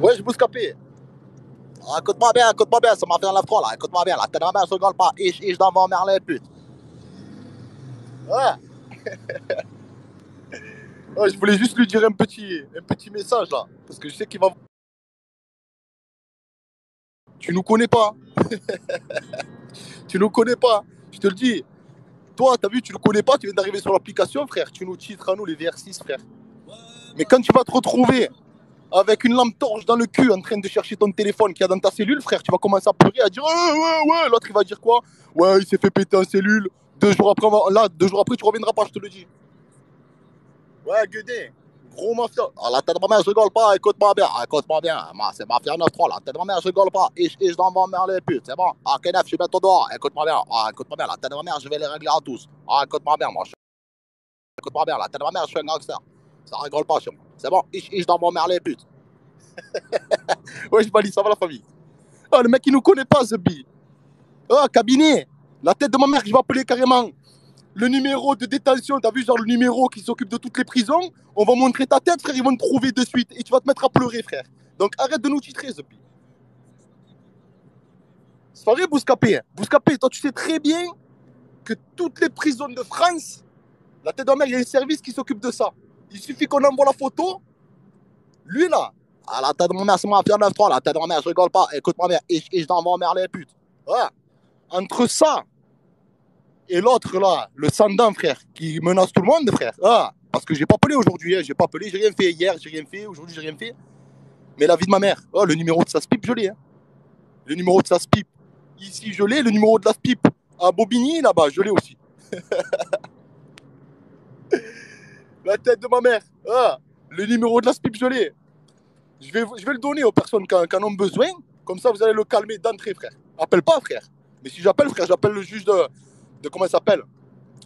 Ouais, je Bouscapé. Ah, écoute-moi bien, ça m'a fait un lève-toi là. Écoute-moi bien, là, t'es dans ma mère, je rigole pas. Ich dans ma mère, les putes. Ouais. Ouais, je voulais juste lui dire un petit message là. Parce que je sais qu'il va. Tu nous connais pas. Tu nous connais pas. Je te le dis. Toi, t'as vu, tu nous connais pas, tu viens d'arriver sur l'application, frère. Tu nous titres à nous, les VR6, frère. Mais quand tu vas te retrouver avec une lampe torche dans le cul en train de chercher ton téléphone qu'il y a dans ta cellule, frère, tu vas commencer à pleurer, à dire ouais. L'autre, il va dire quoi? Ouais, il s'est fait péter en cellule. 2 jours après, là, 2 jours après, tu reviendras pas, je te le dis. Ouais, Guedé. Gros mafia. Ah, la tête de ma mère, je rigole pas. Écoute-moi bien. Écoute-moi bien. C'est mafia 9-3. La tête de ma mère, je rigole pas. Ich dans ma mère, les putes. C'est bon. Ah, Kenef, je vais mettre au dehors. Écoute-moi bien. Ah, écoute-moi bien. La tête de ma mère, je vais les régler à tous. Ah, écoute-moi bien, moi. Écoute-moi bien. La tête de ma mère, je suis un gangster. Ça rigole pas chez moi. C'est bon. Ich dans ma mère, les putes. Ouais, je valide, ça va la famille. Ah, le mec, il nous connaît pas, ce bi. Ah, cabinet. La tête de ma mère, je vais appeler carrément. Le numéro de détention, t'as vu, genre le numéro qui s'occupe de toutes les prisons, on va montrer ta tête, frère, ils vont te trouver de suite et tu vas te mettre à pleurer, frère. Donc arrête de nous titrer, Zepi. C'est vrai, Bouscapé. Bouscapé, toi, tu sais très bien que toutes les prisons de France, la tête de mère, il y a un service qui s'occupe de ça. Il suffit qu'on envoie la photo, lui là. Ah, la tête de ma mère, c'est moi, Mafia 9-3, la tête de ma mère, je rigole pas. Écoute-moi bien, je t'envoie en mer les putes. Ouais. Entre ça et l'autre là, le Sandan, frère, qui menace tout le monde, frère. Ah, parce que j'ai pas appelé aujourd'hui, hein, j'ai pas appelé, j'ai rien fait hier, j'ai rien fait, aujourd'hui j'ai rien fait. Mais la vie de ma mère, oh, le numéro de sa SPIP, je l'ai. Hein. Le numéro de sa SPIP, ici je l'ai, le numéro de la SPIP à Bobigny, là-bas, je l'ai aussi. La tête de ma mère, ah, le numéro de la SPIP, je l'ai. Je vais le donner aux personnes qui en ont besoin, comme ça vous allez le calmer d'entrée, frère. Appelle pas, frère. Mais si j'appelle, frère, j'appelle le juge de comment il s'appelle?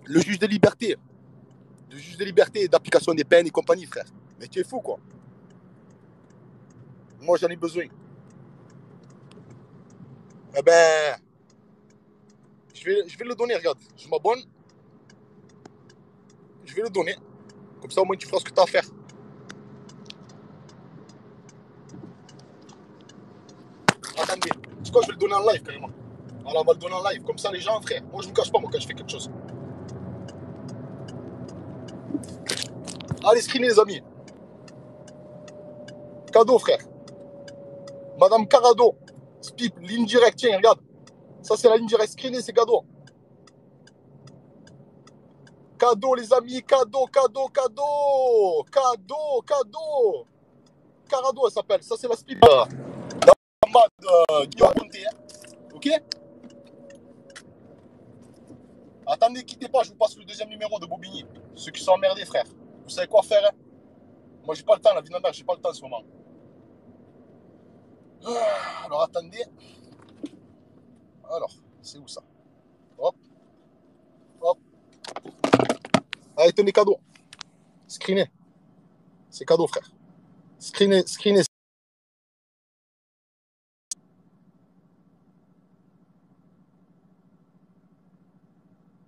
Le juge des libertés. Le juge des libertés, d'application des peines et compagnie, frère. Mais tu es fou, quoi. Moi, j'en ai besoin. Eh ben, je vais le donner, regarde. Je m'abonne. Je vais le donner. Comme ça, au moins, tu feras ce que tu as à faire. Attendez. C'est quoi, je vais le donner en live, carrément. Alors, on va le donner en live. Comme ça, les gens, frère. Moi, je ne me cache pas, moi, quand je fais quelque chose. Allez, screenez, les amis. Cadeau, frère. Madame Carado. Spip, ligne directe. Tiens, regarde. Ça, c'est la ligne directe. Screenez, c'est cadeau. Cadeau, les amis. Cadeau. Carado, elle s'appelle. Ça, c'est la Spip. En bas du raconté. Ok? Attendez, quittez pas, je vous passe le deuxième numéro de Bobigny. Ceux qui sont emmerdés, frère. Vous savez quoi faire, hein? Moi, j'ai pas le temps, la vie de ma mère, j'ai pas le temps en ce moment. Alors, attendez. Alors, c'est où ça? Hop. Allez, tenez cadeau. Screenez. C'est cadeau, frère. Screenez.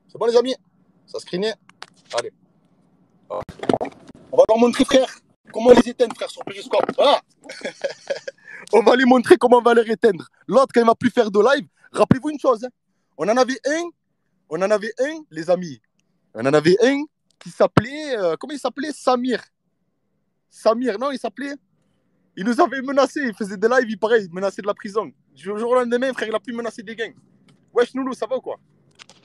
C'est bon, les amis? Ça screené? Allez. On va leur montrer, frère, comment les éteindre, frère, sur Periscope. Ah. On va lui montrer comment on va les éteindre. L'autre, quand il ne va plus faire de live, rappelez-vous une chose. Hein. On en avait un, les amis. On en avait un qui s'appelait, comment il s'appelait? Samir, non, il s'appelait. Il nous avait menacé, il faisait des lives, il menaçait de la prison. Du jour au lendemain, frère, il a plus menacé des gangs. Wesh, Noulou, ça va ou quoi?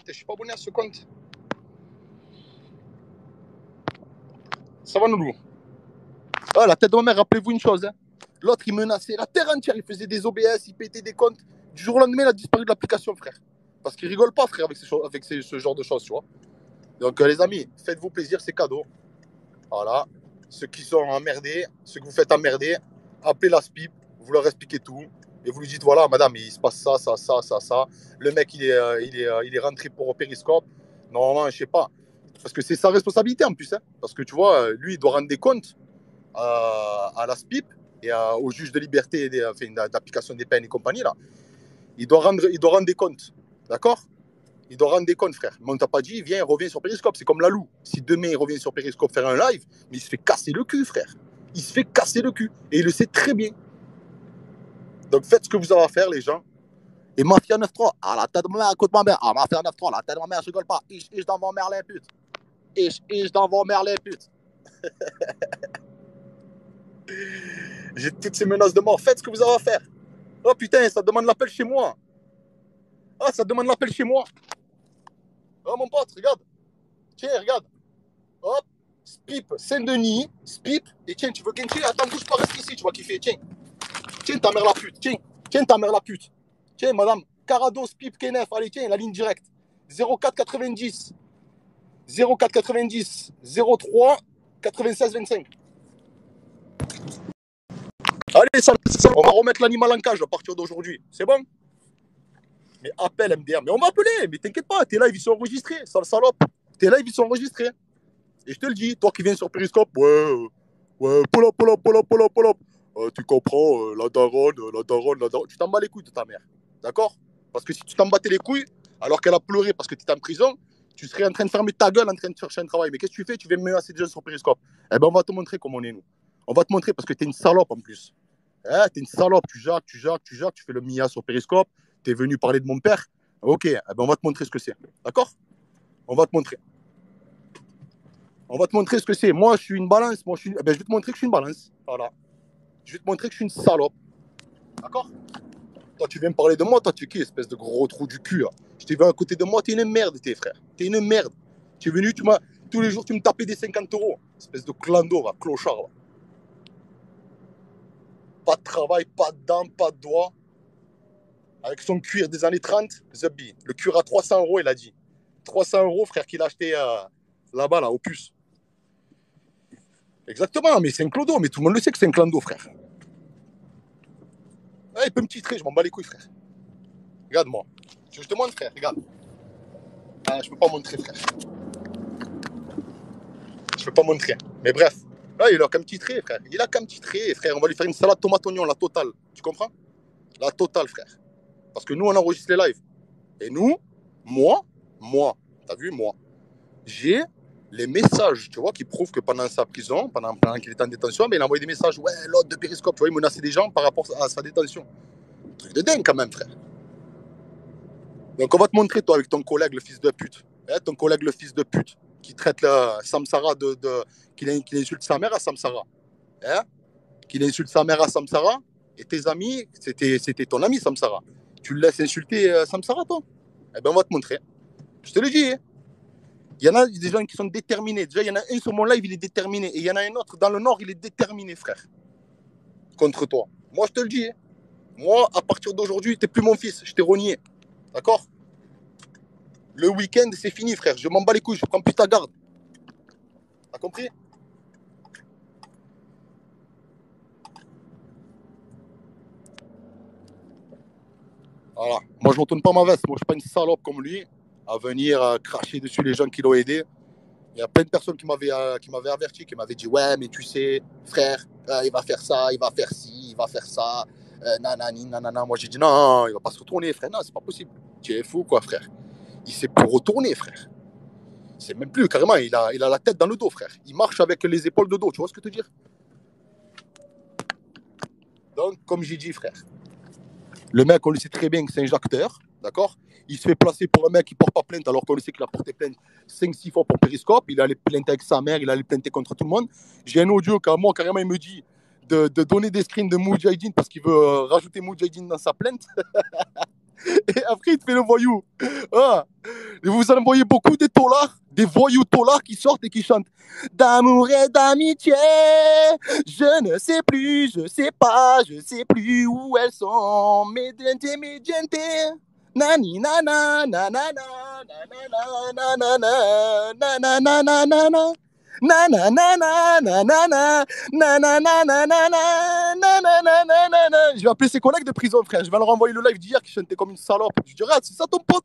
Je suis pas abonné à ce compte. Ça va, Noulou? Ah, la tête de ma mère, rappelez-vous une chose. Hein. L'autre, il menaçait la terre entière, il faisait des OBS, il pétait des comptes. Du jour au lendemain, il a disparu de l'application, frère. Parce qu'il rigole pas, frère, avec ce genre de choses, tu vois. Donc, les amis, faites-vous plaisir, c'est cadeau. Voilà. Ceux qui sont emmerdés, ceux que vous faites emmerder, appelez la SPIP, vous leur expliquez tout. Et vous lui dites, voilà, madame, il se passe ça. Le mec, il est rentré pour Périscope. Normalement, je sais pas. Parce que c'est sa responsabilité en plus. Hein. Parce que tu vois, lui, il doit rendre des comptes à la SPIP et au juge de liberté d'application des peines et compagnie. Là. Il doit rendre des comptes. D'accord? Il doit rendre des comptes, frère. Mais on t'a pas dit, il vient, il revient sur Périscope. C'est comme Lalou. Si demain, il revient sur Périscope faire un live, mais il se fait casser le cul, frère. Il se fait casser le cul. Et il le sait très bien. Donc faites ce que vous avez à faire, les gens. Et Mafia 9-3, ah la tête de ma mère, écoute ma mère. Ah Mafia 9-3, la tête de ma mère, je rigole pas. Ich dans vos mères les putes. Ich dans vos mères les putes. J'ai toutes ces menaces de mort. Faites ce que vous avez à faire. Oh putain, ça demande l'appel chez moi. Ah, ça demande l'appel chez moi. Oh mon pote, regarde. Tiens, regarde. Hop. Spip, Saint-Denis, Spip. Et tiens, tu veux gagner? Attends, bouge pas, reste ici, tu vas kiffer. Tiens. Tiens ta mère la pute. Tiens ta mère la pute. Tiens, madame. Carado, Spip, Kenef. Allez, tiens, la ligne directe. 0490. 0490. 03 96 25. Allez, ça, on va remettre l'animal en cage à partir d'aujourd'hui. C'est bon? Mais appelle MDR. Mais on va appeler. Mais t'inquiète pas, tes lives, ils sont enregistrés. Sale salope. Tes lives, ils sont enregistrés. Et je te le dis, toi qui viens sur Periscope, ouais, pull up. Tu comprends, la daronne. Tu t'en bats les couilles de ta mère. D'accord? Parce que si tu t'en battais les couilles, alors qu'elle a pleuré parce que tu étais en prison, tu serais en train de fermer ta gueule, en train de chercher un travail. Mais qu'est-ce que tu fais? Tu viens menacer des gens sur Periscope. Eh ben, on va te montrer comment on est, nous. On va te montrer parce que t'es une salope en plus. T'es une salope. Tu jacques, tu fais le Mia sur Periscope. T'es venu parler de mon père. Ok, eh ben, on va te montrer ce que c'est. D'accord? On va te montrer. On va te montrer ce que c'est. Moi, je suis une balance. Je vais te montrer que je suis une balance. Voilà. Je vais te montrer que je suis une salope. D'accord? Toi, tu viens me parler de moi. Toi, tu es qui, espèce de gros trou du cul, là? Je t'ai vu à côté de moi. T'es une merde, tes frères. T'es une merde. Tu es venu, tous les jours, tu me tapais des 50 €. Espèce de clando, là, clochard, là. Pas de travail, pas de dents, pas de doigts. Avec son cuir des années 30, Zubby. Le cuir à 300 €, il a dit. 300 €, frère, qu'il a acheté là-bas, là, au puce. Exactement, mais c'est un clodo, mais tout le monde le sait que c'est un clando, frère. Ouais, il peut me titrer, je m'en bats les couilles, frère. Regarde-moi. Je te montre, frère, regarde. Ah, je peux pas montrer, frère. Je peux pas montrer. Mais bref, là, il a qu'à me titrer, frère. Il a qu'à me titrer, frère. On va lui faire une salade tomate-oignon, la totale. Tu comprends? La totale, frère. Parce que nous, on enregistre les lives. Et nous, moi, t'as vu, moi, j'ai les messages, tu vois, qui prouvent que pendant sa prison, pendant qu'il était en détention, mais il a envoyé des messages, ouais, l'autre de Periscope, tu vois, il menaçait des gens par rapport à sa détention. Truc de dingue quand même, frère. Donc on va te montrer, toi, avec ton collègue, le fils de pute. Ton collègue, le fils de pute, qui traite Samsara qu'il insulte sa mère à Samsara. Qu'il insulte sa mère à Samsara, et tes amis, c'était ton ami Samsara. Tu le laisses insulter Samsara, toi? Eh ben on va te montrer. Je te le dis, hein. Il y en a des gens qui sont déterminés. Déjà, il y en a un sur mon live, il est déterminé. Et il y en a un autre dans le Nord, il est déterminé, frère. Contre toi. Moi, je te le dis. Hein. Moi, à partir d'aujourd'hui, t'es plus mon fils. Je t'ai renié. D'accord? Le week-end, c'est fini, frère. Je m'en bats les couilles. Je prends plus ta garde. T'as compris? Voilà. Moi, je ne retourne pas ma veste. Moi, je ne suis pas une salope comme lui à venir cracher dessus les gens qui l'ont aidé. Il y a plein de personnes qui m'avaient averti, qui m'avaient dit ouais, mais tu sais, frère, il va faire ça, il va faire ci, il va faire ça, nanani, nanana. Moi j'ai dit non, il va pas se retourner, frère. Non, c'est pas possible. Tu es fou, quoi, frère. Il s'est plus retourné, frère. C'est même plus carrément. Il a la tête dans le dos, frère. Il marche avec les épaules de dos. Tu vois ce que je veux dire? Donc, comme j'ai dit, frère, le mec, on le sait très bien que c'est un jacteur, d'accord? Il se fait placer pour un mec qui ne porte pas plainte alors qu'on le sait qu'il a porté plainte 5-6 fois pour Periscope. Il a allé plainter avec sa mère, il a allé plainter contre tout le monde. J'ai un audio qu'à moi, carrément, il me dit de donner des screens de Moudjahidine parce qu'il veut rajouter Moudjahidine dans sa plainte. Et après, il te fait le voyou. Ah. Et vous en voyez beaucoup des tolards, des voyous tolards qui sortent et qui chantent d'amour et d'amitié. Je ne sais plus, je sais pas, je sais plus où elles sont. Mediante, mediante. Nani nana nana nana nana nana nana nana. Je vais appeler ses collègues de prison, frère. Je vais leur envoyer le live d'hier qui chantait comme une salope. Je dirais, ah, c'est ça ton pote?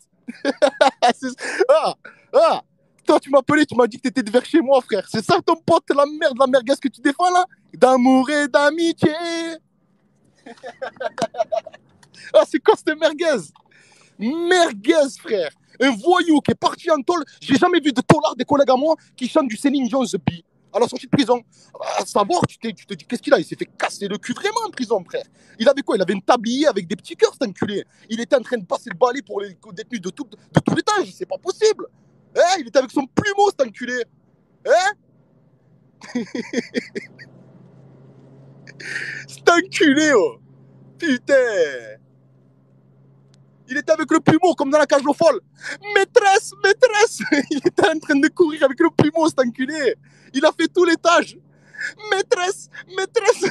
Ah, toi, tu m'as appelé, tu m'as dit que t'étais de vers chez moi, frère. C'est ça ton pote, la merde, la merguez que tu défends là? D'amour et d'amitié. Ah, c'est quoi cette merguez? Merguez, frère. Un voyou qui est parti en tôle. J'ai jamais vu de tôlard des collègues à moi qui chantent du Céline Dion, The Bee. à la sortie de prison. À savoir, tu te dis, qu'est-ce qu'il a? Il s'est fait casser le cul vraiment en prison, frère. Il avait quoi? Il avait une tablier avec des petits cœurs, cet enculé. Il était en train de passer le balai pour les détenus de tout l'étage. C'est pas possible. Hein, il était avec son plumeau, cet enculé. Hein? Cet enculé, oh. Putain. Il était avec le plumeau, comme dans la cage aux folles. Maîtresse, maîtresse. Il était en train de courir avec le plumeau, cet enculé. Il a fait tout l'étage. Maîtresse, maîtresse.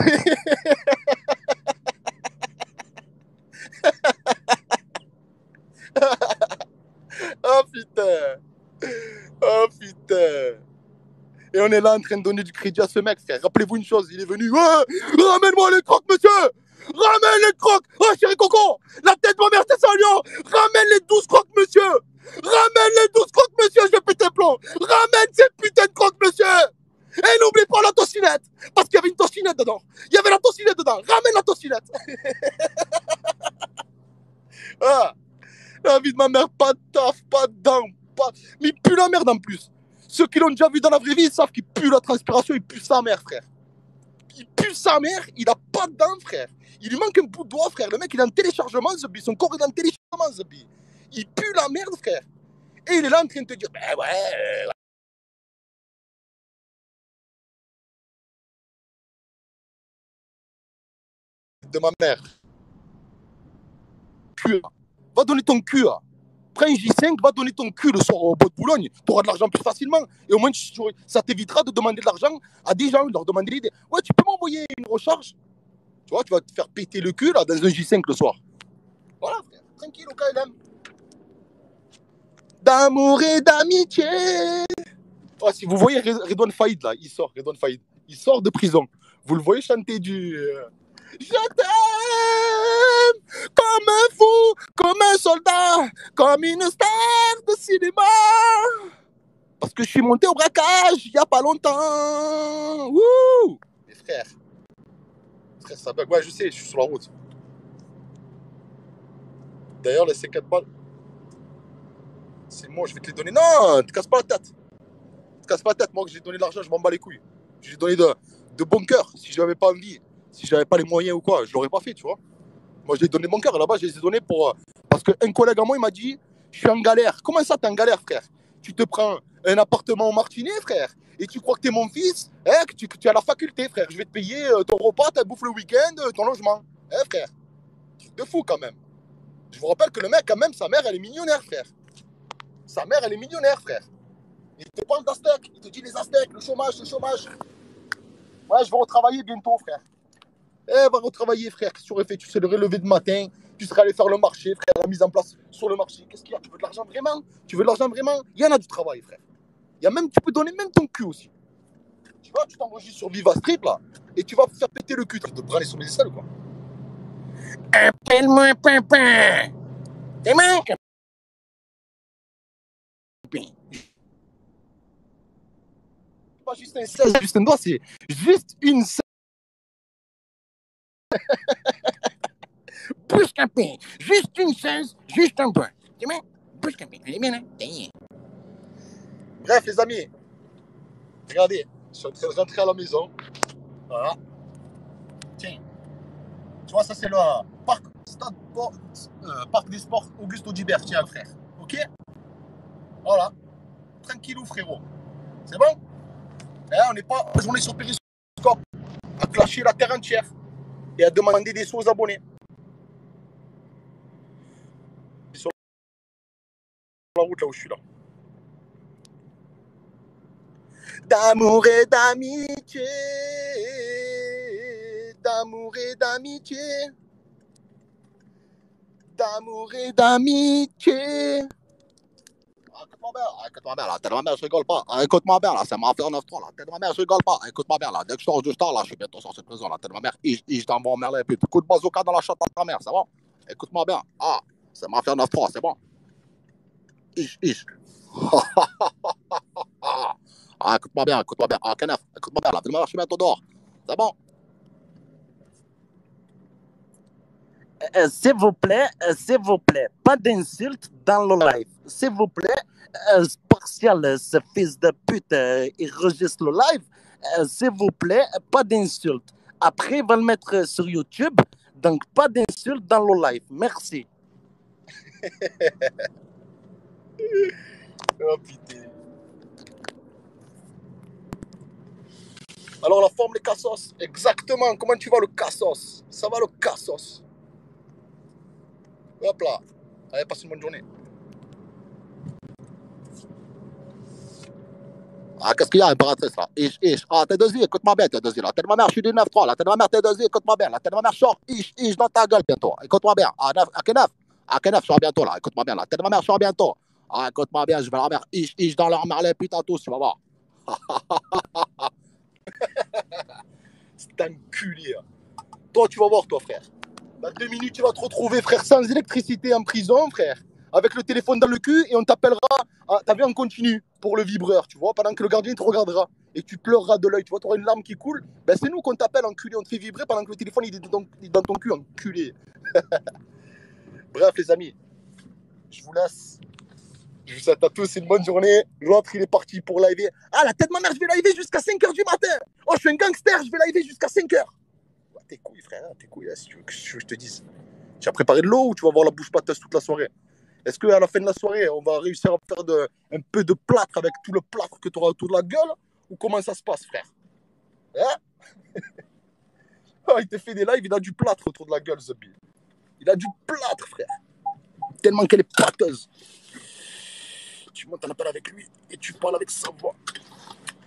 Oh putain. Oh putain. Et on est là en train de donner du crédit à ce mec, frère. Rappelez-vous une chose, il est venu. Ouais, ramène-moi les crocs, monsieur. Ramène les crocs. Oh, chéri Coco, la tête de ma mère, c'est ça, Lyon. Ramène les 12 crocs, monsieur. Ramène les 12 crocs, monsieur, je vais péter un plomb. Ramène ces putains de crocs, monsieur. Et n'oublie pas la tocinette. Parce qu'il y avait une tocinette dedans. Il y avait la tocinette dedans. Ramène la tocinette. Ah, la vie de ma mère, pas de taf, pas de dents, pas... Mais il pue la merde en plus. Ceux qui l'ont déjà vu dans la vraie vie, ils savent qu'il pue la transpiration, il pue sa mère, frère. Il pue sa mère, il a pas de dents, frère. Il lui manque un bout de doigt, frère. Le mec, il est en téléchargement, ce bi. Son corps est en téléchargement, ce bi. Il pue la merde, frère. Et il est là en train de te dire, ben ouais. De ma mère. Cul. Va donner ton cul, là. Prends un J5, va donner ton cul le soir au bois de Boulogne. Tu auras de l'argent plus facilement. Et au moins, ça t'évitera de demander de l'argent à des gens, de leur demander l'idée. Ouais, tu peux m'envoyer une recharge? Tu vois, tu vas te faire péter le cul là, dans un J5 le soir. Voilà, frère. Tranquille au KLM. D'amour et d'amitié. Oh, si vous voyez Redouane Faïd, là, il sort, Redouane Faïd. Il sort de prison. Vous le voyez chanter du... Je t'aime comme un fou, comme un soldat, comme une star de cinéma. Parce que je suis monté au braquage il n'y a pas longtemps. Wouh! Mes frères. Frère, ça bug. Ouais, je sais, je suis sur la route. D'ailleurs, les C4 balles, c'est moi, je vais te les donner. Non, te casse pas la tête. Te casse pas la tête. Moi, que j'ai donné de l'argent, je m'en bats les couilles. J'ai donné de bon cœur. Si je n'avais pas envie, si j'avais pas les moyens ou quoi, je l'aurais pas fait, tu vois. Moi, j'ai donné mon cœur. Là-bas, je les ai donnés pour. Parce qu'un collègue à moi, il m'a dit, je suis en galère. Comment ça, t'es en galère, frère? Tu te prends un appartement au Martinet, frère, et tu crois que t'es mon fils, que tu es à la faculté, frère. Je vais te payer ton repas, ta bouffe le week-end, ton logement. Frère, truc de fou quand même. Je vous rappelle que le mec, quand même, sa mère, elle est millionnaire, frère. Sa mère, elle est millionnaire, frère. Il te parle d'Aztèque. Il te dit les Aztèques, le chômage, le chômage. Ouais, je vais retravailler bientôt, frère. Va retravailler, frère. Qu'est-ce que tu aurais fait? Tu serais levé de matin, tu serais allé faire le marché, frère, la mise en place sur le marché. Qu'est-ce qu'il y a? Tu veux de l'argent vraiment? Tu veux de l'argent vraiment? Il y en a du travail, frère. Il y a même, tu peux donner même ton cul aussi. Tu vois, tu t'enregistres sur Viva Street, là, et tu vas faire péter le cul. Tu vas te branler sur les aisselles, quoi. Appelle-moi papa. T'es manque. Pas juste un 16, juste un doigt, c'est juste une 16. Plus qu'un pain. Juste une 16, juste un point. C'est bien? Plus qu'un pain. Elle est bien, hein? Bref, les amis, regardez, je suis en train de rentrer à la maison. Voilà. Tiens, tu vois, ça c'est le parc des sports Auguste Audibert, tiens, frère. Ok? Voilà. Tranquillou, frérot. C'est bon? On n'est pas en journée sur Périscope à clasher la terre entière et à demander des sous aux abonnés. Sur la route là où je suis là. D'amour et d'amitié, d'amour et d'amitié, d'amour et d'amitié. Écoute-moi bien, la tête de ma mère, je rigole pas. Écoute-moi bien, là, c'est ma affaire 9-3, la tête de ma mère, je rigole pas. Écoute-moi bien, là, dès que je sors du star, là, je suis bientôt sorti de prison, la tête de ma mère, je t'envoie en merle et puis coup de bazooka dans la chatte de ta mère, c'est bon? Écoute-moi bien, c'est ma affaire 9-3, c'est bon? Ish. Écoute-moi bien, Kenneth, écoute-moi bien, la tête de ma mère, je suis bientôt dehors, c'est bon? S'il vous plaît, pas d'insultes dans le live. S'il vous plaît, Spartial, ce fils de pute, il registre le live. S'il vous plaît, pas d'insultes. Après, il va le mettre sur YouTube. Donc, pas d'insultes dans le live. Merci. Oh putain. Alors la forme, les cassos. Exactement. Comment tu vas le cassos? Ça va le cassos. Hop là. Allez, passe une bonne journée. Ah, qu'est-ce qu'il y a, impératrice là? Ah, t'es deux écoute-moi bien, t'es deux là. T'es de ma mère, je suis du 9-3 là. T'es de ma mère, t'es deux écoute-moi bien là. T'es de ma mère, sors, dans ta gueule bientôt. Écoute-moi bien. Ah, 9, à Kenef. À Kenef, je sors bientôt là. Écoute-moi bien là. T'es de ma mère, je sors bientôt. Ah, écoute-moi bien, je vais la mère, dans leur mère, les putains tous, tu vas voir. C'est un culé. Toi, tu vas voir, toi, frère. Dans 2 minutes, tu vas te retrouver, frère, sans électricité en prison, frère. Avec le téléphone dans le cul et on t'appellera. T'as vu, on continue pour le vibreur, tu vois, pendant que le gardien te regardera. Et tu pleureras de l'œil, tu vois, tu auras une larme qui coule. Ben, c'est nous qu'on t'appelle, enculé. On te fait vibrer pendant que le téléphone il est dans ton cul, enculé. Bref, les amis, je vous laisse. Je vous souhaite à tous une bonne journée. L'autre, il est parti pour live. Ah, la tête de ma mère, je vais live jusqu'à 5h du matin. Oh, je suis un gangster, je vais live jusqu'à 5h. Ouais, t'es couilles, frère, t'es couilles, si tu veux que je te dise. Tu as préparé de l'eau ou tu vas avoir la bouche pâteuse toute la soirée? Est-ce qu'à la fin de la soirée, on va réussir à faire un peu de plâtre avec tout le plâtre que tu auras autour de la gueule? Ou comment ça se passe, frère? Hein? Oh, il te fait des lives, il a du plâtre autour de la gueule, Zubi. Il a du plâtre, frère. Tellement qu'elle est pâteuse. Tu montes un appel avec lui et tu parles avec sa voix.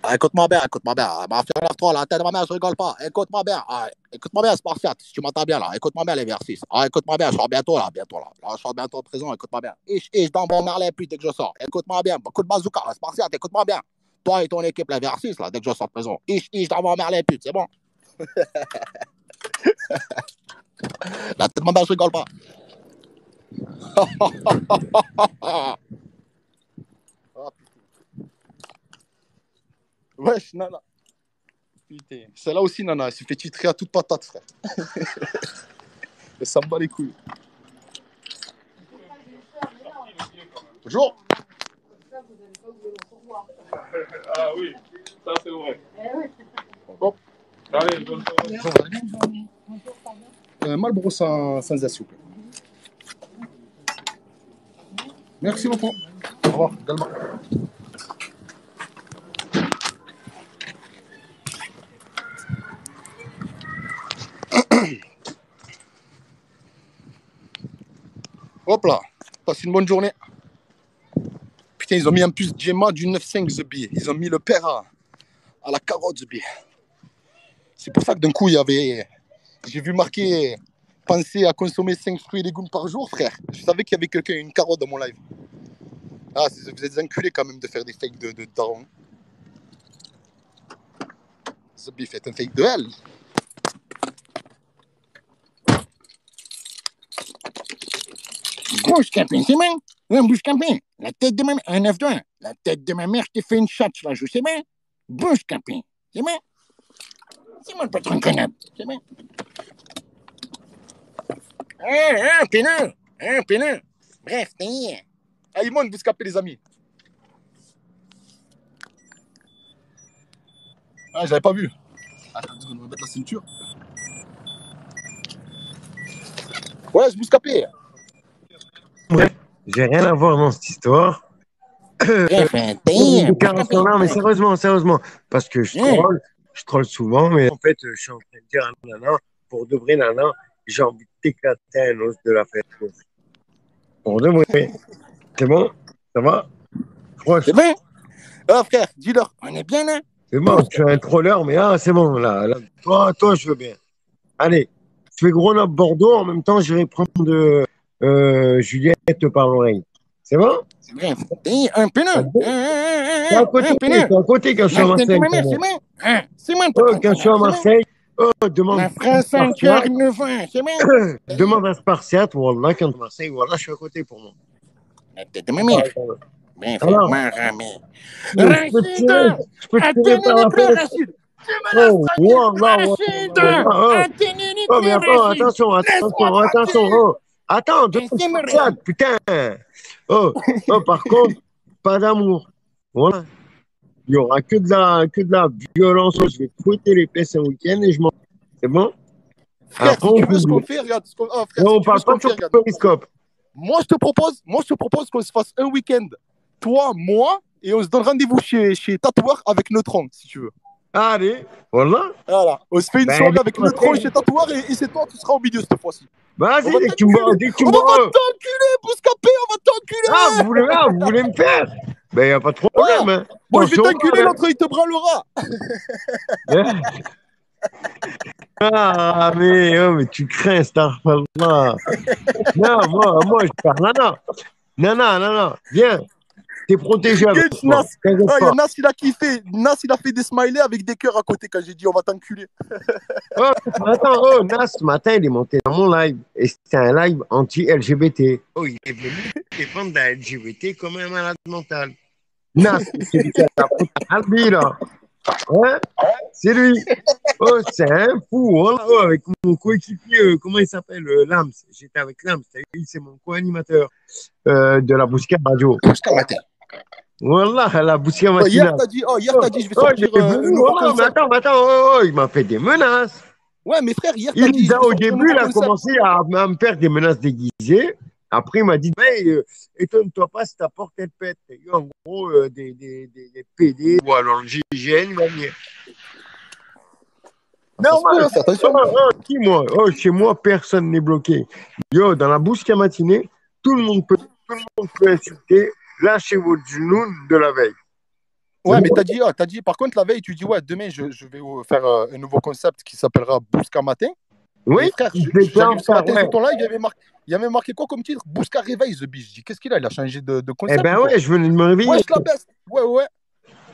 Ah, écoute-moi bien, écoute-moi bien. Ma fille, lève-toi, la tête de ma mère, je rigole pas. Écoute-moi bien. Ah, écoute-moi bien, Spartiate, si tu m'entends bien là. Écoute-moi bien les versets. Ah, écoute-moi bien, je sors bientôt là. Là, je sors bientôt en prison, écoute-moi bien. Dans mon merlet, puis dès que je sors. Écoute-moi bien. Coup de bazooka, Spartiate, écoute-moi bien. Toi et ton équipe, les versets, là, dès que je sors de prison. Dans mon merlet, puis c'est bon. La tête de ma mère, je rigole pas. Oh, wesh, Nana. Putain, celle-là aussi, Nana, elle se fait titrer à toute patate, frère. Et ça me bat les couilles. Bonjour. Ah oui, ça c'est vrai. Bon. Allez, bonne soirée. Marlboro sans S, s'il vous plaît. Merci beaucoup. Au revoir, également. Hop là, passe une bonne journée. Putain, ils ont mis en plus Gemma du 9,5 The Bee. Ils ont mis le père à la carotte The Bee. C'est pour ça que d'un coup, j'ai vu marquer penser à consommer 5 fruits et légumes par jour, frère. Je savais qu'il y avait quelqu'un, une carotte dans mon live. Ah, vous êtes enculés quand même de faire des fakes de daron. The Bee fait un fake de elle. Grosse capine, c'est bien. Ouais, bouge capine. La tête de ma mère, un 9-2-1. La tête de ma mère qui fait une chatte, là, je sais bien. Bouge capine, c'est bien. C'est moi le patron connard, c'est bien. Péneux. Bref, t'es hier. Ah, Imon, vous scapez les amis. Ah, j'avais pas vu. Attends, on va mettre la ceinture. Ouais, je vous scapais. Bref, j'ai rien à voir dans cette histoire. Bref, t'es hier. Non, mais sérieusement, parce que je troll souvent, mais en fait, je suis en train de dire à Nana, pour de vrai, Nana, j'ai envie de t'éclater un os de la fête. Pour de vrai. C'est bon? Ça va? C'est bon? Ah, frère, dis-leur. On est bien là? C'est bon, je suis un troller, mais c'est bon, là. Toi, je veux bien. Allez, je fais Grenoble-Bordeaux, en même temps, j'irai prendre Juliette par l'oreille. C'est bon? Bref, t'es un péneux. C'est à côté quand je suis à Marseille. C'est bon? C'est moi le Oh, patron quand je suis à Marseille, demande la France 5 heures, 9 ans, c'est bon? demande à Spartiate, Wallah, quand je suis à Marseille, Wallah, je suis à côté pour moi. La tête de ma mère. Bref, Alors, Rachid, je peux te tirer par la pleurs, fête. Rachid. Oh, Wallah, Rachid, oh, mais attention. Oh, attends, demande Spartiate, putain. Oh, par contre, pas d'amour. Voilà. Il y aura que de la violence. Je vais fouetter les fesses un week-end et je m'en. C'est bon? Frère, Après, si on tu veux ce qu'on fait. fait, regarde. Non, Frère, si on tu veux parle ce pas qu'on fait, sur regarde. Periscope. Moi, je te propose qu'on se fasse un week-end, toi, moi, et on se donne rendez-vous chez Tatoueur avec Neutron, si tu veux. Allez, voilà. Voilà. On se fait une Ben, soirée avec Neutron vas-y, chez Tatoueur et c'est toi qui seras au milieu cette fois-ci. On va dès que tu me t'enculer. dès que tu On me va t'enculer, Bouscapé, on va t'enculer. vous voulez me faire? Ben, il n'y a pas de Ah, problème, hein. bon, je vais Attention, t'enculer, hein. l'autre, il te branlera. Ah, mais tu crains, Starfall-là. Non, moi, je perds Nana. Nana, viens. T'es protégé avec Gage, moi. Nas. T'inquiète Ah, il y pas. a Nas, il a kiffé. Nas, il a fait des smileys avec des cœurs à côté quand j'ai dit on va t'enculer. Oh, attends, Nas, ce matin, il est monté dans mon live. Et c'était un live anti-LGBT. Oh, il est venu défendre la LGBT comme un malade mental. Nas, c'est celui qui a la faute à Albi, là. Hein? C'est lui. Oh, c'est un fou. Voilà. Oh, avec mon coéquipier, comment il s'appelle? Lams. J'étais avec Lams. C'est mon co-animateur de la Bouscade Radio. Voilà, la Bouscade Hier, matinale. t'as dit, je vais Oh, il sortir est venu. un nouveau Voilà, mais concept. attends, il m'a fait des menaces. Ouais, mais frère, hier, t'as dit, je vais Au sortir un début, nouveau il a concept. commencé à me faire des menaces déguisées. Après, il m'a dit, mais étonne-toi pas si ta porte elle pète. Et en gros, des PD ou alors le GIGN, il va venir. Non, Ouais, fais attention. qui moi? Oh, chez moi, personne n'est bloqué. Yo, dans la Bouscade matinée, tout le monde peut insulter. Lâchez votre genou de la veille. Ouais, mais t'as dit, par contre, la veille, tu dis, ouais, demain, je vais faire un nouveau concept qui s'appellera Bousca Matin. Oui, Et frère, j'arrive ce matin sur ton live, il y avait marqué quoi comme titre? Bousca réveille The Beast. Je dis, qu'est-ce qu'il a? Il a changé de eh concept. ben ouais, je venais de me réveiller. Ouais, je la baisse. Ouais.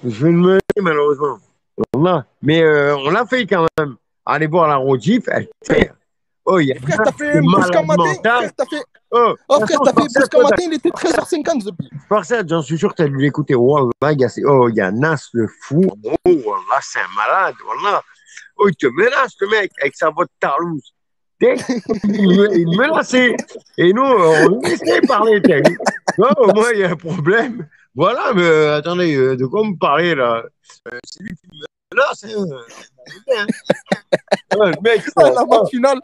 Je venais de me réveiller, malheureusement. Voilà. Mais on l'a fait quand même. Allez voir la rediff. Oh, il y a Frère, t'as fait un Bousca Matin. Frère, t'as fait. Oh, Frère, t'as fait Bousca Matin, il était 13h50 The Beast. Par ça, j'en suis sûr que tu as dû l'écouter. Oh, il y a Nas le fou. Oh, là, c'est un malade. Voilà. Oh, il te menace, le mec, avec sa voix de tarlouse. Il menaçait. Et nous, on laissait parler. Oh, moi, il y a un problème. Voilà, mais attendez, de quoi me parler, là? C'est lui qui me menace. Hein. Le mec, La matinale.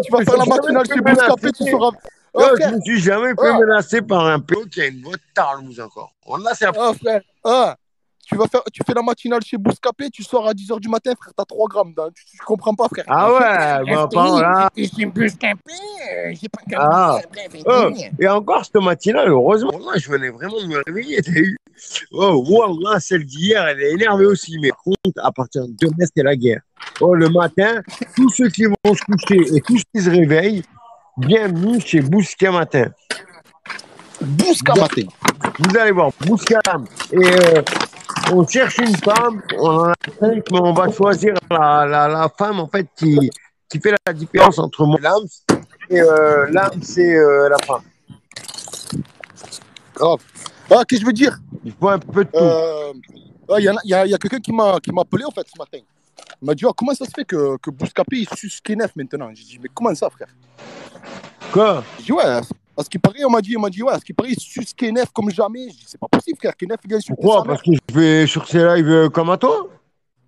Tu vas faire la matinale chez Bouscapé, tu sauras. Je ne me suis jamais fait menacer par un peu qui a une voix de tarlouse encore. Là, c'est la... frère. Tu fais la matinale chez Bouscapé, tu sors à 10h du matin, frère, t'as 3 grammes. Tu comprends pas, frère. Ah ouais, bah, par là. J'ai Bouscapé, j'ai pas compris. Et encore cette matinale, heureusement, là, je venais vraiment de me réveiller. T'as eu. Oh, voilà, celle d'hier, elle est énervée aussi. Mais par contre, à partir de demain, c'est la guerre. Oh, le matin, tous ceux qui vont se coucher et tous ceux qui se réveillent, bienvenue chez Bousca Matin. Bousca Matin. Vous allez voir, Bousca. Et on cherche une femme, on en a 5, mais on va choisir la femme en fait qui fait la différence entre moi et l'âme. Et l'âme, c'est la femme. Grave. Qu'est-ce que je veux dire? Il faut un peu de tout. Il y a quelqu'un qui m'a appelé en fait ce matin. Il m'a dit comment ça se fait que Bouscapé il suce Kenef maintenant? J'ai dit mais comment ça, frère? Quoi? J'ai dit ouais, à ce qui paraît, on m'a dit ouais, à ce qui paraît il suce Kenef comme jamais. J'ai dit c'est pas possible, frère. Kenef il a insulté sa mère. Parce que je vais sur ces lives comme à toi?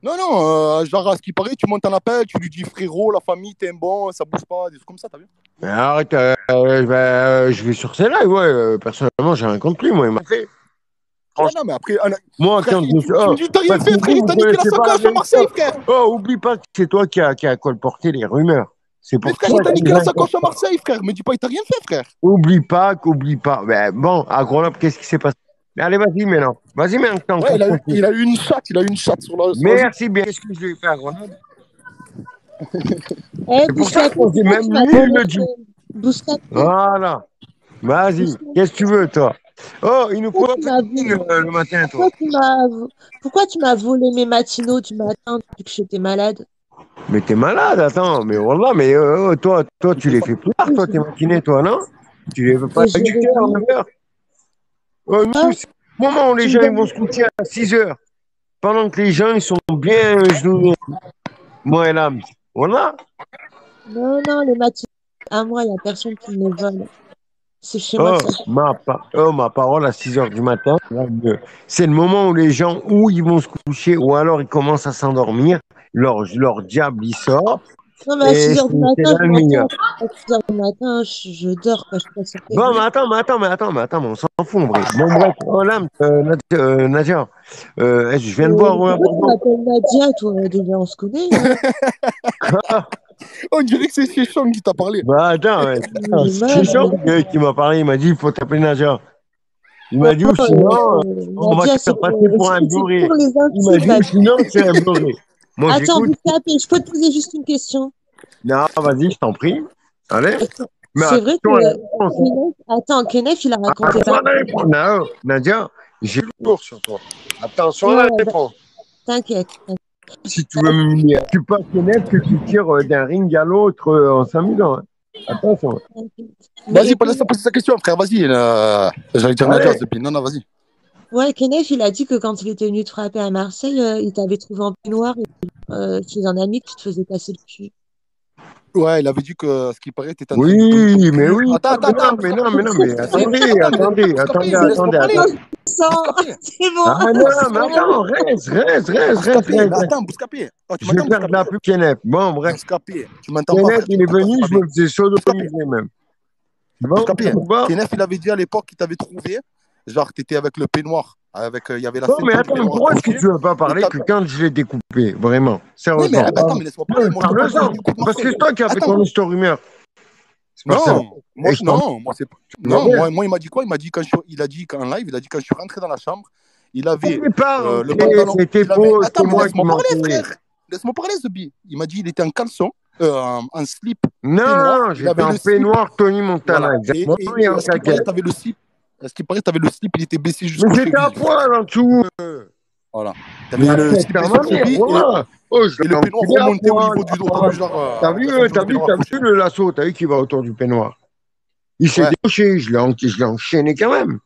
Non, genre à ce qui paraît, tu montes un appel, tu lui dis frérot, la famille, t'es un bon, ça bouge pas, des trucs comme ça, t'as vu? Mais arrête, je vais sur ces lives, ouais. Personnellement, j'ai rien compris, moi, il m'a fait. Non, mais après, moi, frère, quand tu me dis, t'as rien fait, frère, il t'a niqué la sacoche à Marseille, frère. Oh, oublie pas que c'est toi qui a colporté les rumeurs. C'est pour mais frère, il t'a niqué la sacoche à Marseille, frère. Me dis pas, il t'a rien fait, frère. Oublie pas. Ben, bon, à Grenoble, qu'est-ce qui s'est passé? Allez, vas-y maintenant. Ouais, il a eu une chatte sur la. Merci bien. Qu'est-ce que je lui ai fait à Grenoble? C'est pour ça qu'on dit même lui le dit. Voilà. Vas-y. Qu'est-ce que tu veux, toi? Oh, il nous faut le matin, toi. Pourquoi tu m'as volé mes matinaux du matin depuis que j'étais malade? Mais t'es malade, attends. Mais voilà, mais toi, tu les fais plus tard, toi, t'es matinée, toi, non? Tu les veux pas à 8h, 9h? Nous, c'est le moment où les gens ils vont se coucher à 6h. Pendant que les gens, ils sont bien genoux. Moi et l'âme. Voilà. Non, les matinaux. À moi, il n'y a personne qui me vole. C'est chez moi Oh, que ça. ma parole, à 6 heures du matin, là, c'est le moment où les gens, ou ils vont se coucher, ou alors ils commencent à s'endormir. Leur diable, il sort, Non, mais à et 6 heures du c'est matin, là je le meilleur. m'entends. À 6 heures du matin, je dors, quoi. Je suis pas sur Bon, Facebook. mais attends, on s'en fout, en vrai. Bon, bref, oh là, Nadia, je viens de voir, Pourquoi tu m'appelles Nadia, toi? Déjà, on se connaît, hein? On dirait que c'est Chechong qui t'a parlé. bah, attends, ouais, J'ai c'est mal. Chichon qui m'a parlé, il m'a dit, il faut t'appeler Nadia. Il Non, m'a dit, ou sinon, on va Nadia, te passer pour un c'est beurré. pour les Il m'a intimes, dit, ou Nadia. sinon, c'est un beurré. Moi, Attends, j'écoute. Bouscapé, je peux te poser juste une question? Non, vas-y, je t'en prie. Allez. Attends, Mais c'est vrai attention à la que réponse. Kenneth, il a raconté Attention pas. à la réponse. Non, Nadia, j'ai lourd sur toi. Attention à Ouais, la ouais, réponse. t'inquiète. Si tu veux m'humilier, tu peux connaître que tu tires d'un ring à l'autre en s'amusant. Hein. Attention. T'inquiète. Vas-y, laisse poser sa question, frère. Vas-y. J'allais dire Nadia, Allez. Zepine. Non, vas-y. Ouais, Kenneth, il a dit que quand il était venu te frapper à Marseille, il t'avait trouvé en peignoir chez un ami que tu te faisais passer le cul. Ouais, il avait dit que ce qui paraît, t'étais en train de donner ton Oui, mais cul. oui. Attends, Mais attendez. Laisse-moi parler. Sans, Bouscapé. c'est bon. Ah non, mais attends, Bouscapé, mais reste. attends, Bouscapé. Oh, tu Je vais m'entends, faire de la Bouscapé? pub Kenneth. Bon, bref. Bouscapé, tu m'entends pas, Kenneth, frère. Tu il est m'entends pas, venu, c'est pas je bien. me faisais Bouscapé, sodomiser même. Bon, Bouscapé. bon. Kenneth, il avait dit à l'époque qu'il t'avait trouvé. Genre, t'étais avec le peignoir. Il y avait la Non, mais ceinture du attends, peignoir pourquoi est-ce que accrochée. tu veux pas Et parler que quand je l'ai découpé, vraiment, Oui, mais sérieusement. attends, mais laisse-moi parler. Non, Moi, je te parle pas parle-en. du coup de Parce que Marseille. c'est toi qui as fait Attends. ton histoire rumeur. C'est pas ça. Non, Et je t'en moi, c'est pas. Non, moi, il m'a dit quoi? Il m'a dit il a dit qu'en live, il a dit quand je suis rentré dans la chambre, il avait pas le rentré, pantalon. c'était Il avait. faux, Attends, c'est mais moi qui laisse-moi parler, mentais. frère. Laisse-moi parler, Zebi. Il m'a dit il était en caleçon, en slip Non, peignoir. Il j'étais avait en le slip. peignoir Tony Montana, Voilà. exactement, et en À ce qui paraît, caquette. t'avais le slip. À ce qui paraît, t'avais le slip, il était baissé Mais jusqu'aux j'étais à chevilles. poil en dessous. Voilà. T'avais La le tête slip à baissé ma aux mère, chevilles voilà. Oh, je et l'ai le peignoir enculé à remonté au poil, niveau à poil. de la ceinture du peignoir accroché. Le lasso, t'as vu qui va autour du peignoir. Il s'est Ouais. décoché, je l'ai enchaîné quand même.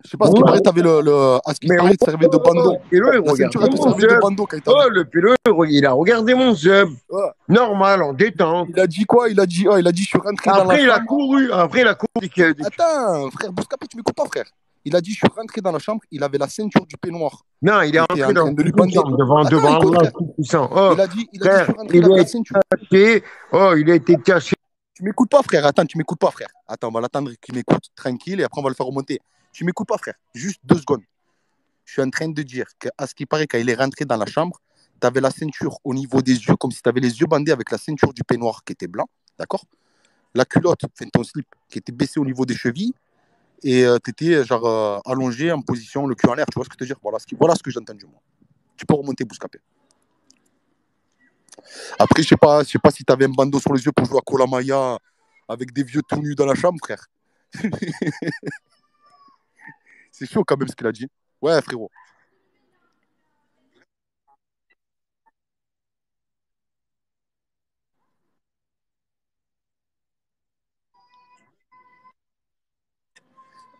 Je sais pas, à ce qui paraît, t'avais à ce qui Mais paraît, tu servait de bandeau. le pélo, il La ceinture, regardait elle te mon servait de sub. bandeau quand il t'a vu. Oh, le pélo, il a regardé mon sub. Ouais. Normal, en détente. Il a dit quoi? Il a dit, je suis rentré dans la Après, il a chambre. couru. Après, il a couru. Attends, frère Bouscapé, tu m'écoutes pas, frère. Il a dit, je suis rentré dans la chambre, il avait la ceinture du peignoir. Non, il est Il était rentré en dans train de lui une bander. chambre devant Attends, écoute, Allah frère. tout puissant. Oh, Il a dit, je frère, suis rentré, il avait la ceinture. il a été caché. Tu m'écoutes pas, frère. Attends, tu m'écoutes pas, frère. Attends, on va l'attendre qu'il m'écoute tranquille et après, on va le faire remonter. Tu m'écoutes pas, frère. Juste 2 secondes. Je suis en train de dire qu'à ce qui paraît, quand il est rentré dans la chambre, tu avais la ceinture au niveau des yeux, comme si tu avais les yeux bandés avec la ceinture du peignoir qui était blanc, d'accord? La culotte, enfin ton slip, qui était baissé au niveau des chevilles, et tu étais genre allongé en position, le cul en l'air, tu vois ce que je veux te dire? Voilà ce que j'ai entendu, moi. Tu peux remonter, Bouscapé. Après, je sais pas si tu avais un bandeau sur les yeux pour jouer à Kolamaya avec des vieux tout nus dans la chambre, frère. C'est chaud quand même ce qu'il a dit. Ouais, frérot.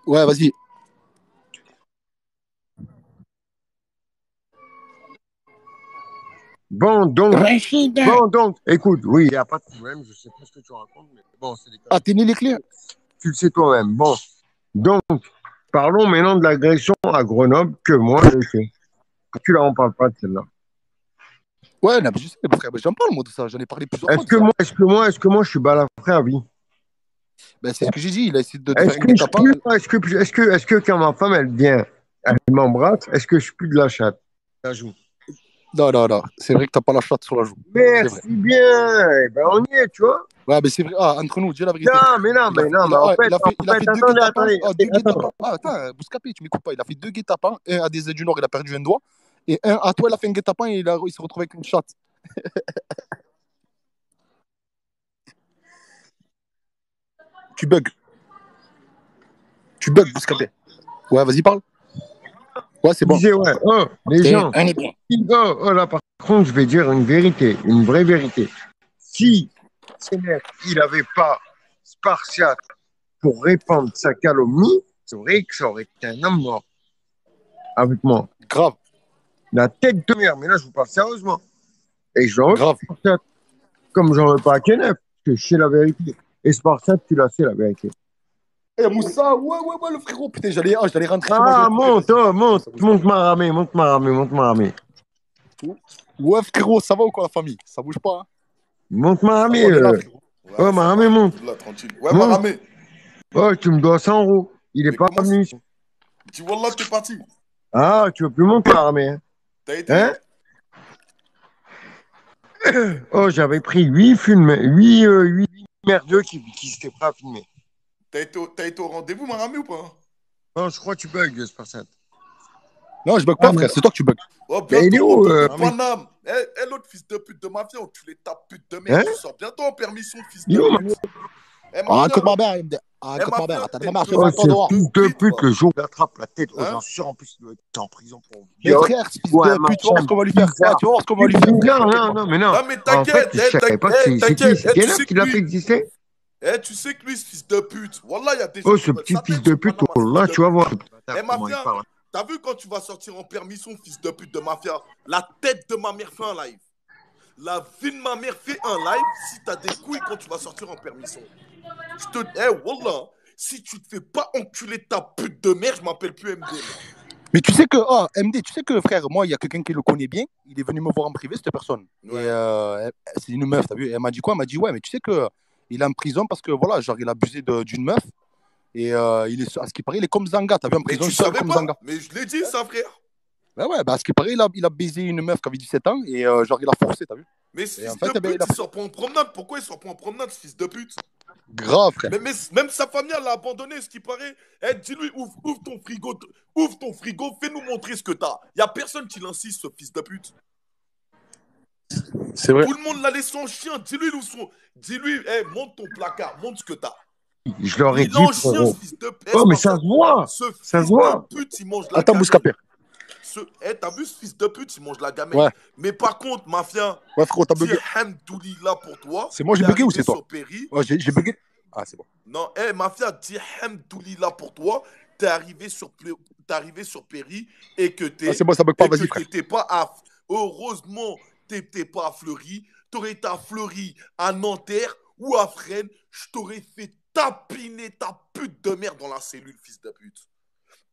Ouais, vas-y. Bon, donc, Rachid, écoute, oui, il n'y a pas de problème. Je sais pas ce que tu racontes, mais bon, c'est des cas. Ah, t'es né les clés? Tu le sais toi-même. Bon, donc, parlons maintenant de l'agression à Grenoble que moi j'ai fait. Tu là, on parle pas de celle-là. Ouais, non, mais je sais, frère, mais j'en parle, moi, de ça. J'en ai parlé plusieurs fois de ça. Est-ce que moi, je suis balafré à vie? Ben, c'est ce que j'ai dit. Il a essayé de te Est-ce faire un que, je guet-apens. pue- est-ce que quand ma femme, elle vient, elle m'embrasse, est-ce que je pue de la chatte? La joue. Non, non, non. C'est vrai que t'as pas la chatte sur la joue. Merci bien. Eh ben, on y est, tu vois. Ouais, mais c'est vrai. Ah, entre nous, dis la vérité. Non, mais Il a fait deux attendez, guet-apens. attendez. Ah, 2 guet-apens. Ah, attends, Bouscapé, tu m'écoutes pas. Il a fait 2 guet-apens. Un à des aides du Nord, il a perdu un doigt. Et un à toi, il a fait un guet-apens et il s'est retrouvé avec une chatte. Tu bugs. Tu bugs, Bouscapé. Ouais, vas-y, parle. Ouais, c'est bon. Je disais, ouais, oh, les gens. on est bien. Là, par contre, je vais dire une vérité, une vraie vérité. Si Sénèque, il n'avait pas Spartiate pour répandre sa calomnie, c'est vrai que ça aurait été un homme mort avec moi. Grave. La tête de merde, mais là, je vous parle sérieusement. Et je veux Grave. Spartiate, comme j'en veux pas à Kenneth, parce que je sais la vérité. Et Spartiate, tu la sais, la vérité. Eh, Moussa, ouais, le frérot. Putain, j'allais rentrer chez moi. Ah, J'allais couper, vas-y. monte, Ça bouge pas. monte ma ramée, monte ma ramée, monte ma ramée. Ouais, frérot, ça va ou quoi, la famille? Ça bouge pas, hein? Monte ma Ça va, ramée. on est là, frérot. Oh, Ouais, ma ça ramée, va. monte. Là, tranquille. Ouais, Monte. Maramé. Oh, tu me dois 100 euros. Il est Mais pas comment venu. dis Wallah, t'es parti. Ah, tu veux plus monter ma ramée, hein? T'as été Hein? Oh, j'avais pris 8 films, 8 merdeux qui s'étaient pas filmés. t'as été au rendez-vous, Maramé, ou pas? Non, je crois que tu bugs, c'est pas ça. Non, je bug Ah, pas, mais, frère. C'est toi que tu bugs. Oh, mais il est bientôt, où, retour de Ramé? Paname. Eh, l'autre fils de pute de mafia, tu les tapes pute de merde. Hein? Tu sors bientôt en permission, fils Il est de où, pute. Eh, Ah, mafia. écoute ma mère, il me dit. Ah, Eh, écoute ma mère. mafia, Attends, t'es ma mère, deux fais Oh, pas fils ce dehors. de fils de pute, pute, va. le jour où il attrape la tête, oh, Hein? j'en suis en plus, il doit être en prison pour Mais viol. frère, ce fils Ouais, de pute, tu vas voir machin ce qu'on va lui faire. Ah, bizarre. tu vas voir ce qu'on va lui faire. Non, T'inquiète non, pas. non, mais non. Non, mais En fait, t'inquiète, je savais pas que c'est qui. t'inquiète. C'est Tu quel sais qui que l'a fait lui, exister? tu sais que lui, ce fils de pute. Wallah, il y a des gens Oh, qui ce veulent petit sa fils tête de sur pute, Panama, oh ce là, fils de tu vas pute. voir. Eh, Comment il mafia, parle. t'as vu quand tu vas sortir en permission, fils de pute de mafia, la tête de ma mère fait un live. La vie de ma mère fait un live si t'as des couilles quand tu vas sortir en permission. Wallah, si tu te fais pas enculer ta pute de mère, je m'appelle plus MD, moi. Mais tu sais que, MD, tu sais que, frère, moi, il y a quelqu'un qui le connaît bien. Il est venu me voir en privé, cette personne. Ouais. Et c'est une meuf, t'as vu? Elle m'a dit quoi? Elle m'a dit, ouais, mais tu sais que il est en prison parce que, voilà, genre, il a abusé d'une meuf. Et il est, à ce qui paraît, il est comme Zanga. T'as vu, en Mais prison tu seul savais comme pas? Zanga. Mais je l'ai dit, ça, frère. Ouais, à ce qui paraît, il a baisé une meuf qui avait 17 ans. Et genre, il a forcé, t'as vu? Mais ce Et en fils fait, de eh ben, pute, il sort pas en promenade. Pourquoi il sort pas en promenade, ce fils de pute? grave, frère. Mais même sa famille, elle l'a abandonné, ce qui paraît. Dis-lui, ouvre ton frigo, fais-nous montrer ce que t'as. Y a personne qui l'insiste, ce fils de pute. C'est vrai. Tout le monde l'a laissé en chien. Dis-lui, monte ton placard, montre ce que t'as. Je leur ai Il dit, est en chien, frérot. ce fils de pute. Oh, mais ça se voit. Ce Ça fils se voit. de pute, il mange la Attends, gamelle. Bouscapé. T'as vu ce fils de pute, il mange la gamelle. Ouais. Mais par contre, mafia, Ouais, frérot, t'as bugué. Hamdoulillah pour toi. C'est moi, j'ai T'es bugué ou arrivé c'est toi? sur Péry. Ouais, j'ai bugué. Ah, c'est bon. Non, mafia, dis Hamdoulillah pour toi. T'es arrivé sur Péry et que Ah, c'est bon, ça bug pas, vas-y, frère. t'étais pas à. Heureusement, t'étais pas à Fleury. T'aurais été à Fleury, à Nanterre ou à Fresnes. Je t'aurais fait tapiner ta pute de merde dans la cellule, fils de pute.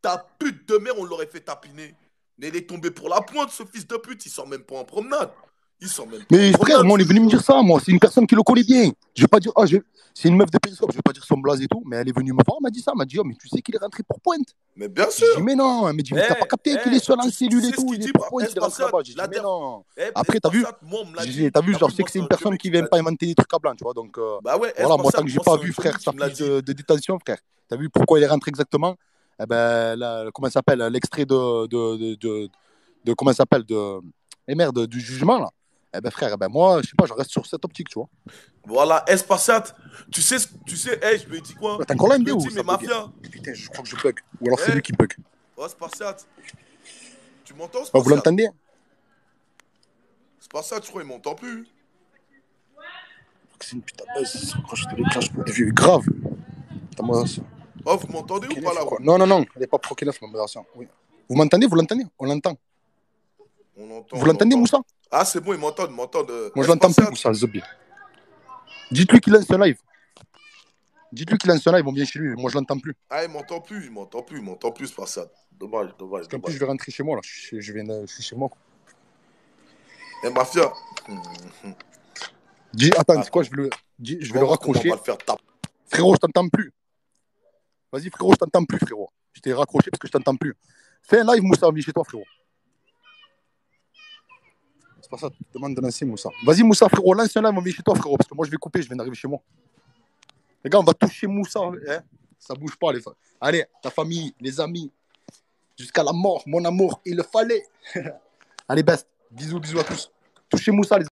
Ta pute de merde, on l'aurait fait tapiner. Mais il est tombé pour la pointe, ce fils de pute. Il sort même pas en promenade. Mais frère, moi, on est venu me dire ça, moi. C'est une personne qui le connaît bien. Je vais pas dire, c'est une meuf de Périscope, je vais pas dire son blaze et tout, mais elle est venue me voir, elle m'a dit ça. Elle m'a dit, oh, mais tu sais qu'il est rentré pour Pointe. Mais bien J'ai sûr. dit, mais non. Elle m'a dit, mais t'as pas capté qu'il est seul en cellule et sais ce tout. qu'il Il est dit, pour Pointe, il est rentré là-bas. J'ai dit, mais non. Après, t'as vu, genre, je sais que c'est une personne qui vient pas inventer des trucs à blanc, tu vois. Donc, Bah ouais, voilà, moi, tant que j'ai pas vu, un frère, comique sa qui me l'a fiche dit. de détention, frère. T'as vu pourquoi il est rentré exactement? Eh ben, comment ça s'appelle? L'extrait de comment ça s'appelle? Merde, du jugement, là. Eh ben frère, moi, je sais pas, je reste sur cette optique, tu vois. Voilà, Espaciat, tu sais, je lui ai dit quoi? T'as encore là, Je lui ai ou dit, ça mais bug? mafia. Putain, je crois que je bug. Ou alors c'est lui qui bug. Oh, Espaciat. Tu m'entends, Vous Espaciat? l'entendez? Espaciat, je crois, il m'entend plus. C'est une putain de buzz. Quand je te les clash pour des vieux grave. Attends, moi, ça. Oh, vous m'entendez ou pas là? Non, elle est pas pro Kenef, ma modération. Oui. Vous m'entendez? Vous l'entendez? On l'entend. Vous l'entendez, Moussa? Ah, c'est bon, ils m'entendent. Moi, je l'entends plus, Moussa, Zobi. Dites-lui qu'il lance un live. On vient chez lui. Moi, je l'entends plus. Ah, il m'entend plus, Espaciat. Dommage. Parce qu'en plus, je vais rentrer chez moi, là. Je suis chez moi, quoi. Mafia. Attends, c'est quoi? Je vais le raccrocher. On va le faire taper. Frérot, je t'entends plus. Vas-y, frérot, je t'entends plus, frérot. Je t'ai raccroché parce que je t'entends plus. Fais un live, Moussa, viens chez toi, frérot. C'est pas ça, tu te demandes de lancer, Moussa. Vas-y, Moussa, frérot, lance un live, on vient chez toi, frérot, parce que moi, je vais couper, je viens d'arriver chez moi. Les gars, on va toucher Moussa, hein. Ça bouge pas, les frères. Allez, ta famille, les amis, jusqu'à la mort, mon amour, il le fallait. Allez, best. Bisous à tous. Touchez Moussa, les